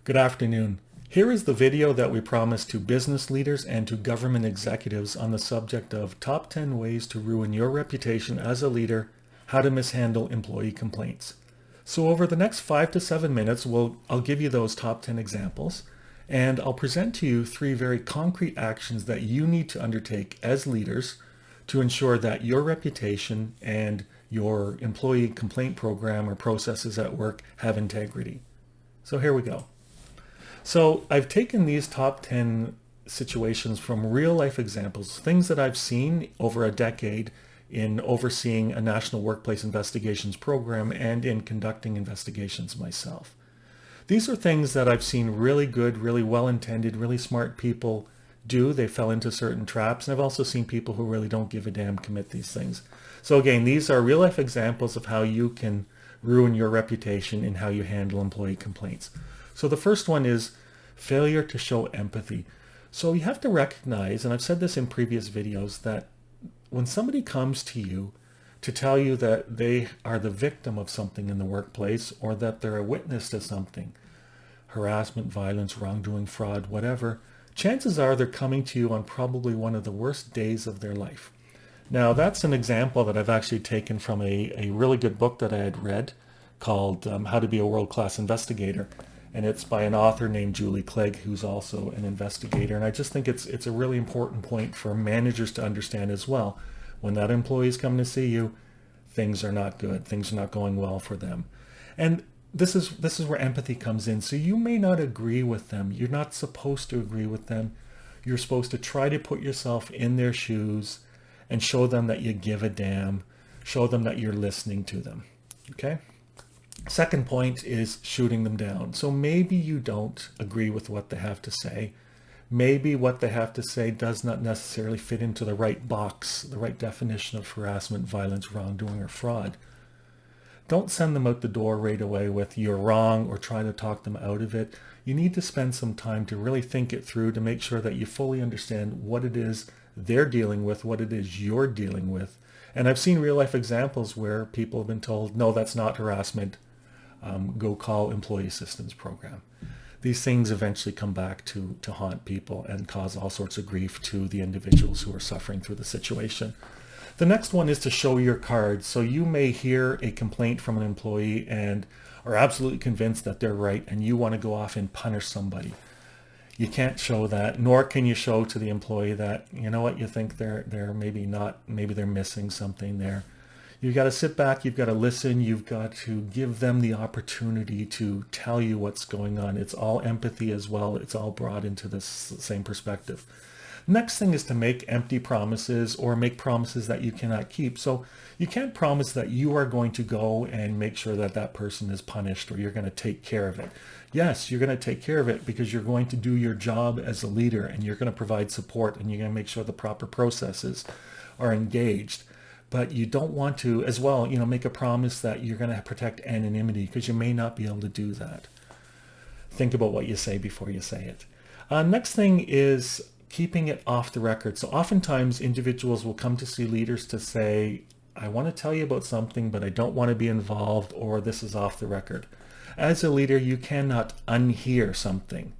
Good afternoon. Here is the video that we promised to business leaders and to government executives on the subject of top 10 ways to ruin your reputation as a leader, how to mishandle employee complaints. So over the next 5 to 7 minutes, I'll give you those top 10 examples, and I'll present to you 3 very concrete actions that you need to undertake as leaders to ensure that your reputation and your employee complaint program or processes at work have integrity. So here we go. So I've taken these top 10 situations from real life examples, things that I've seen over a decade in overseeing a national workplace investigations program and in conducting investigations myself. These are things that I've seen really good, really well-intended, really smart people do. They fell into certain traps. And I've also seen people who really don't give a damn commit these things. So again, these are real life examples of how you can ruin your reputation in how you handle employee complaints. So the first one is failure to show empathy. So you have to recognize, and I've said this in previous videos, that when somebody comes to you to tell you that they are the victim of something in the workplace or that they're a witness to something, harassment, violence, wrongdoing, fraud, whatever, chances are they're coming to you on probably one of the worst days of their life. Now that's an example that I've actually taken from a really good book that I had read called How to Be a World Class Investigator. And it's by an author named Julie Clegg, who's also an investigator. And I just think it's a really important point for managers to understand as well. When that employee is coming to see you, things are not good. Things are not going well for them. And this is where empathy comes in. So you may not agree with them. You're not supposed to agree with them. You're supposed to try to put yourself in their shoes and show them that you give a damn. Show them that you're listening to them. Okay? Second point is shooting them down. So maybe you don't agree with what they have to say. Maybe what they have to say does not necessarily fit into the right box, the right definition of harassment, violence, wrongdoing, or fraud. Don't send them out the door right away with you're wrong or try to talk them out of it. You need to spend some time to really think it through to make sure that you fully understand what it is they're dealing with, what it is you're dealing with. And I've seen real life examples where people have been told, no, that's not harassment. Go call employee assistance program. These things eventually come back to haunt people and cause all sorts of grief to the individuals who are suffering through the situation. The next one is to show your cards. So you may hear a complaint from an employee and are absolutely convinced that they're right and you want to go off and punish somebody. You can't show that, nor can you show to the employee that, you know what, you think they're maybe not, maybe they're missing something there. You've got to sit back, you've got to listen, you've got to give them the opportunity to tell you what's going on. It's all empathy as well. It's all brought into this same perspective. Next thing is to make empty promises or make promises that you cannot keep. So you can't promise that you are going to go and make sure that that person is punished or you're going to take care of it. Yes, you're going to take care of it because you're going to do your job as a leader and you're going to provide support and you're going to make sure the proper processes are engaged. But you don't want to, as well, make a promise that you're going to protect anonymity because you may not be able to do that. Think about what you say before you say it. Next thing is keeping it off the record. So oftentimes individuals will come to see leaders to say, I want to tell you about something, but I don't want to be involved, or this is off the record. As a leader, you cannot unhear something.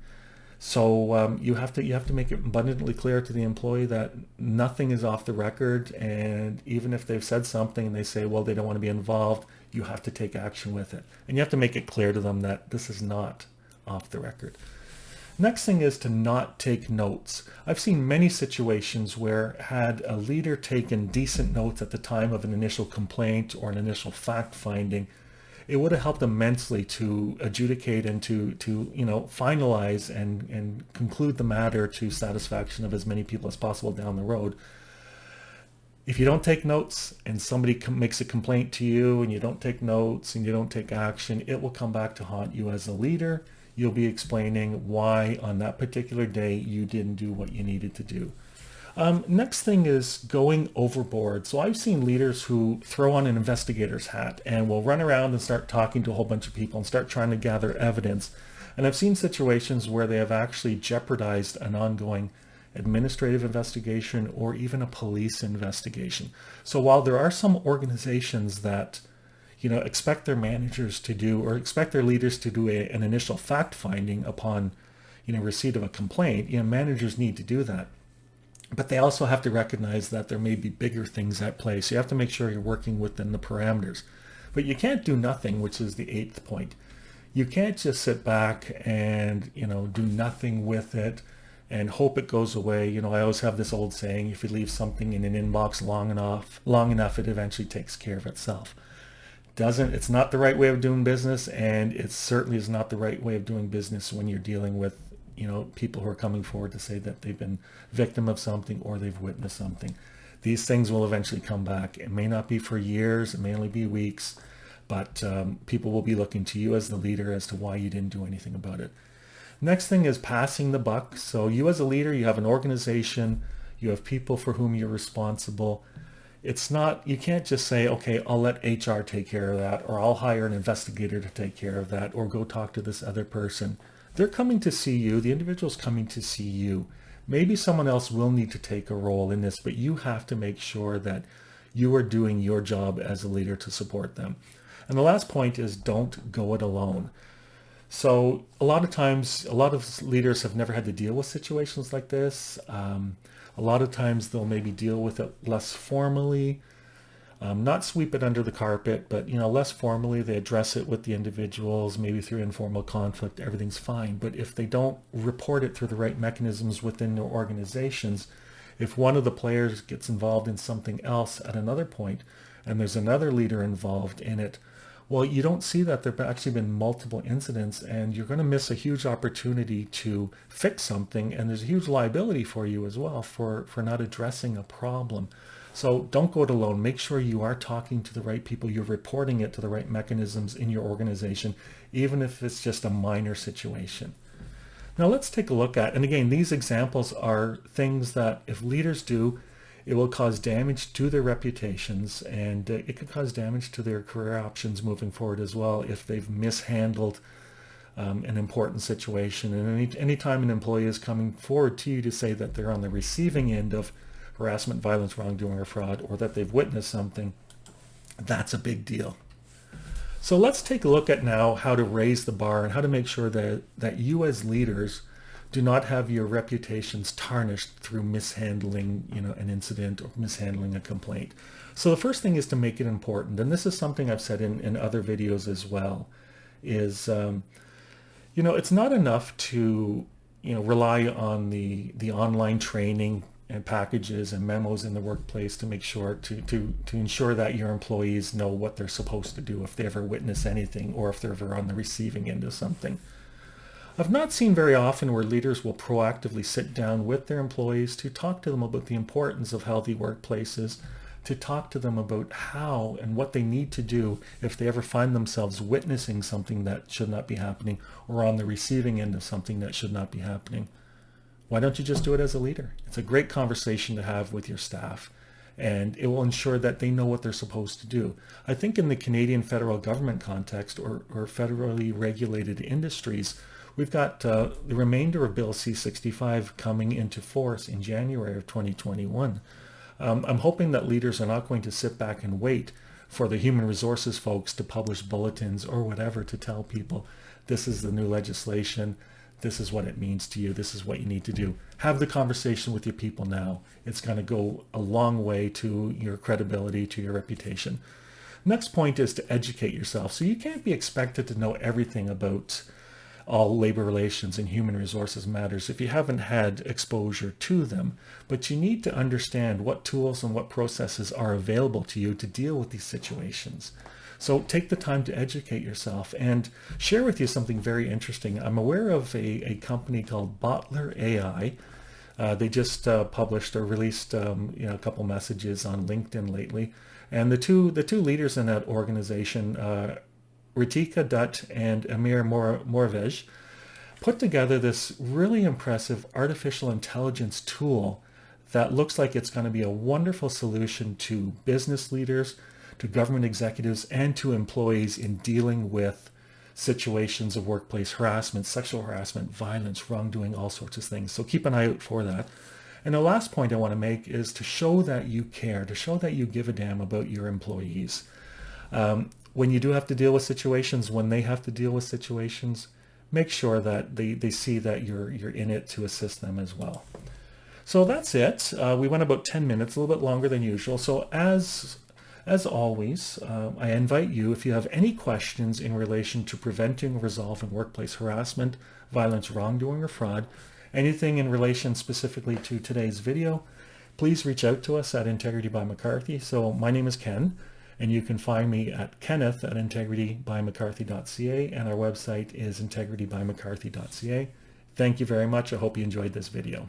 So you have to make it abundantly clear to the employee that nothing is off the record, and even if they've said something and they say, well, they don't want to be involved, you have to take action with it. And you have to make it clear to them that this is not off the record. Next thing is to not take notes. I've seen many situations where had a leader taken decent notes at the time of an initial complaint or an initial fact finding, it would have helped immensely to adjudicate and to finalize and conclude the matter to satisfaction of as many people as possible down the road. If you don't take notes and somebody makes a complaint to you and you don't take notes and you don't take action, it will come back to haunt you as a leader. You'll be explaining why on that particular day you didn't do what you needed to do. Next thing is going overboard. So I've seen leaders who throw on an investigator's hat and will run around and start talking to a whole bunch of people and start trying to gather evidence. And I've seen situations where they have actually jeopardized an ongoing administrative investigation or even a police investigation. So while there are some organizations that expect their managers to do, or expect their leaders to do an initial fact finding upon, receipt of a complaint. Managers need to do that. But they also have to recognize that there may be bigger things at play. So you have to make sure you're working within the parameters. But you can't do nothing, which is the 8th point. You can't just sit back and, do nothing with it and hope it goes away. I always have this old saying, if you leave something in an inbox long enough, it eventually takes care of itself. It's not the right way of doing business, and it certainly is not the right way of doing business when you're dealing with, people who are coming forward to say that they've been victim of something or they've witnessed something. These things will eventually come back. It may not be for years, it may only be weeks, but people will be looking to you as the leader as to why you didn't do anything about it. Next thing is passing the buck. So you as a leader, you have an organization, you have people for whom you're responsible. You can't just say, okay, I'll let HR take care of that, or I'll hire an investigator to take care of that, or go talk to this other person. They're coming to see you. The individual's coming to see you. Maybe someone else will need to take a role in this, but you have to make sure that you are doing your job as a leader to support them. And the last point is, don't go it alone. So a lot of times, a lot of leaders have never had to deal with situations like this. A lot of times they'll maybe deal with it less formally, not sweep it under the carpet, but less formally. They address it with the individuals, maybe through informal conflict. Everything's fine. But if they don't report it through the right mechanisms within their organizations, if one of the players gets involved in something else at another point, and there's another leader involved in it, well, you don't see that there have actually been multiple incidents, and you're going to miss a huge opportunity to fix something, and there's a huge liability for you as well for not addressing a problem. So don't go it alone. Make sure you are talking to the right people. You're reporting it to the right mechanisms in your organization, even if it's just a minor situation. Now let's take a look at, and again, these examples are things that if leaders do, it will cause damage to their reputations, and it could cause damage to their career options moving forward as well if they've mishandled an important situation. And anytime an employee is coming forward to you to say that they're on the receiving end of harassment, violence, wrongdoing, or fraud, or that they've witnessed something, that's a big deal. So let's take a look at now how to raise the bar and how to make sure that you as leaders do not have your reputations tarnished through mishandling, an incident or mishandling a complaint. So the first thing is to make it important, and this is something I've said in other videos as well, is, it's not enough to, rely on the online training and packages and memos in the workplace to make sure to ensure that your employees know what they're supposed to do if they ever witness anything or if they're ever on the receiving end of something. I've not seen very often where leaders will proactively sit down with their employees to talk to them about the importance of healthy workplaces, to talk to them about how and what they need to do if they ever find themselves witnessing something that should not be happening or on the receiving end of something that should not be happening. Why don't you just do it as a leader? It's a great conversation to have with your staff, and it will ensure that they know what they're supposed to do. I think in the Canadian federal government context or federally regulated industries, we've got the remainder of Bill C-65 coming into force in January of 2021. I'm hoping that leaders are not going to sit back and wait for the human resources folks to publish bulletins or whatever to tell people, this is the new legislation, this is what it means to you, this is what you need to do. Have the conversation with your people now. It's going to go a long way to your credibility, to your reputation. Next point is to educate yourself. So you can't be expected to know everything about all labor relations and human resources matters if you haven't had exposure to them, but you need to understand what tools and what processes are available to you to deal with these situations. So take the time to educate yourself and share with you something very interesting. I'm aware of a company called Botler AI. They just published or released a couple messages on LinkedIn lately, and the two leaders in that organization, Ritika, Dutt, and Amir, Morajev, put together this really impressive artificial intelligence tool that looks like it's going to be a wonderful solution to business leaders, to government executives, and to employees in dealing with situations of workplace harassment, sexual harassment, violence, wrongdoing, all sorts of things. So keep an eye out for that. And the last point I want to make is to show that you care, to show that you give a damn about your employees. when you do have to deal with situations, when they have to deal with situations, make sure that they see that you're in it to assist them as well. So that's it. We went about 10 minutes, a little bit longer than usual. So as always, I invite you, if you have any questions in relation to preventing or resolving workplace harassment, violence, wrongdoing, or fraud, anything in relation specifically to today's video, please reach out to us at Integrity by McCarthy. So my name is Ken, and you can find me at kenneth@integritybymccarthy.ca, and our website is integritybymccarthy.ca. Thank you very much. I hope you enjoyed this video.